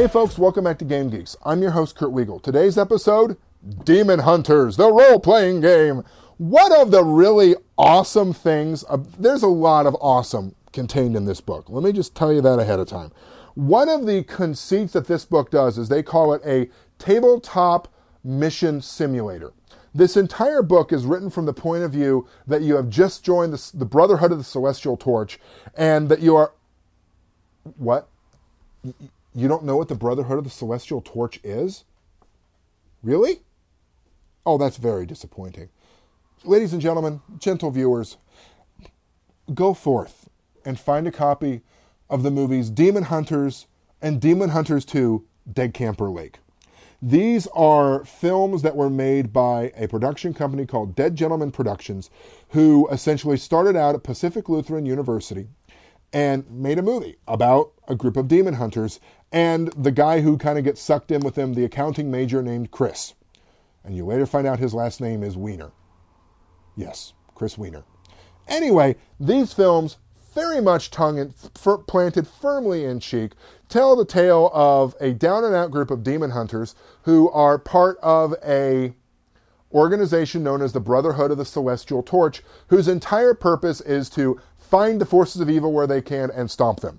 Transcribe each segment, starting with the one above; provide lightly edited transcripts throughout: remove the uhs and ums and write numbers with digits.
Hey folks, welcome back to Game Geeks. I'm your host, Kurt Wiegel. Today's episode, Demon Hunters, the role-playing game. One of the really awesome things, there's a lot of awesome contained in this book. Let me just tell you that ahead of time. One of the conceits that this book does is they call it a tabletop mission simulator. This entire book is written from the point of view that you have just joined the Brotherhood of the Celestial Torch and that you are... What? You don't know what the Brotherhood of the Celestial Torch is? Really? Oh, that's very disappointing. Ladies and gentlemen, gentle viewers, go forth and find a copy of the movies Demon Hunters and Demon Hunters 2, Dead Camper Lake. These are films that were made by a production company called Dead Gentleman Productions, who essentially started out at Pacific Lutheran University and made a movie about a group of demon hunters and the guy who kind of gets sucked in with them, the accounting major named Chris. And you later find out his last name is Wiener. Yes, Chris Wiener. Anyway, these films, very much planted firmly in cheek, tell the tale of a down-and-out group of demon hunters who are part of a organization known as the Brotherhood of the Celestial Torch, whose entire purpose is to find the forces of evil where they can and stomp them.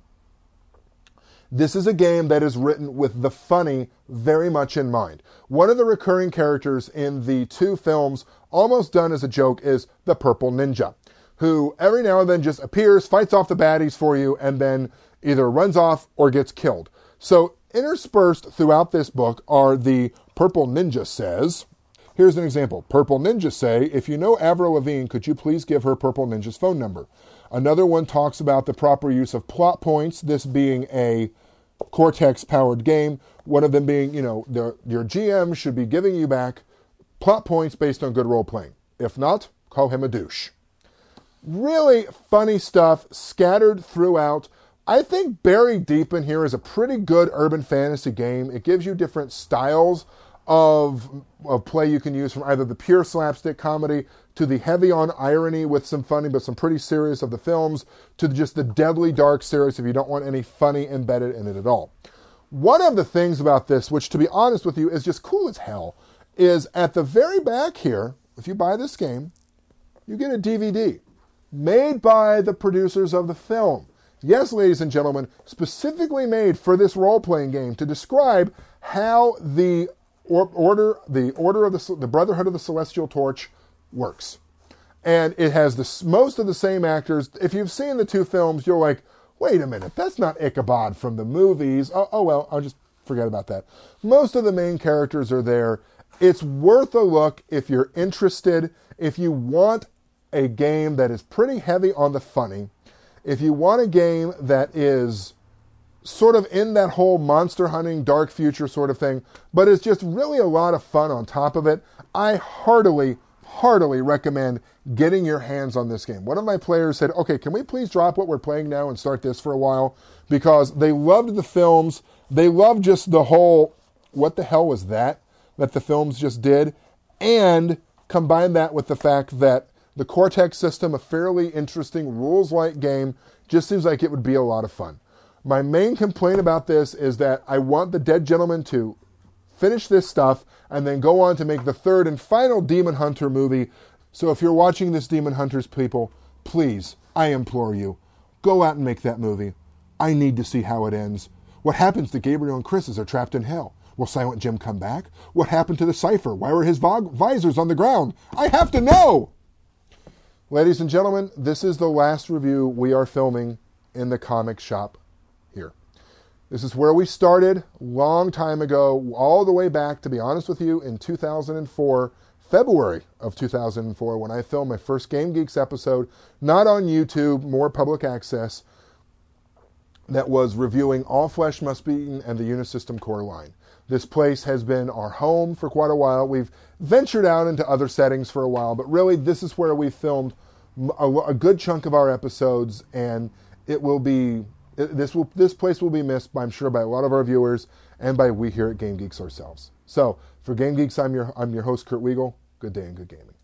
This is a game that is written with the funny very much in mind. One of the recurring characters in the two films, almost done as a joke, is the Purple Ninja, who every now and then just appears, fights off the baddies for you, and then either runs off or gets killed. So interspersed throughout this book are the Purple Ninja says... Here's an example. Purple Ninja say, if you know Avril Lavigne, could you please give her Purple Ninja's phone number? Another one talks about the proper use of plot points, this being a Cortex-powered game. One of them being, your GM should be giving you back plot points based on good role-playing. If not, call him a douche. Really funny stuff scattered throughout. I think buried deep in here is a pretty good urban fantasy game. It gives you different styles of play you can use, from either the pure slapstick comedy to the heavy on irony with some funny but some pretty serious of the films, to just the deadly dark serious if you don't want any funny embedded in it at all. One of the things about this, which to be honest with you is just cool as hell, is at the very back here, if you buy this game, you get a DVD made by the producers of the film. Yes, ladies and gentlemen, specifically made for this role-playing game to describe how the order of the Brotherhood of the Celestial Torch works. And it has most of the same actors. If you've seen the two films, you're like, wait a minute, that's not Ichabod from the movies. Oh well, I'll just forget about that. Most of the main characters are there. It's worth a look if you're interested, if you want a game that is pretty heavy on the funny, if you want a game that is sort of in that whole monster hunting, dark future sort of thing, but it's just really a lot of fun on top of it, I heartily recommend getting your hands on this game. One of my players said, okay, can we please drop what we're playing now and start this for a while? Because they loved the films. They loved just the whole, what the hell was that the films just did? And combine that with the fact that the Cortex system, a fairly interesting rules-light game, just seems like it would be a lot of fun. My main complaint about this is that I want the Dead Gentleman to finish this stuff and then go on to make the third and final Demon Hunter movie. So if you're watching this, Demon Hunters people, please, I implore you, go out and make that movie. I need to see how it ends. What happens to Gabriel and Chris as they're trapped in hell? Will Silent Jim come back? What happened to the Cypher? Why were his visors on the ground? I have to know! Ladies and gentlemen, this is the last review we are filming in the comic shop here. This is where we started long time ago, all the way back, to be honest with you, in 2004, February of 2004, when I filmed my first Game Geeks episode, not on YouTube, more public access, that was reviewing All Flesh Must Be Eaten and the Unisystem Core line. This place has been our home for quite a while. We've ventured out into other settings for a while, but really this is where we filmed a good chunk of our episodes, and it will be... This place will be missed, I'm sure, by a lot of our viewers and by we here at Game Geeks ourselves. So, for Game Geeks, I'm your host, Kurt Wiegel. Good day and good gaming.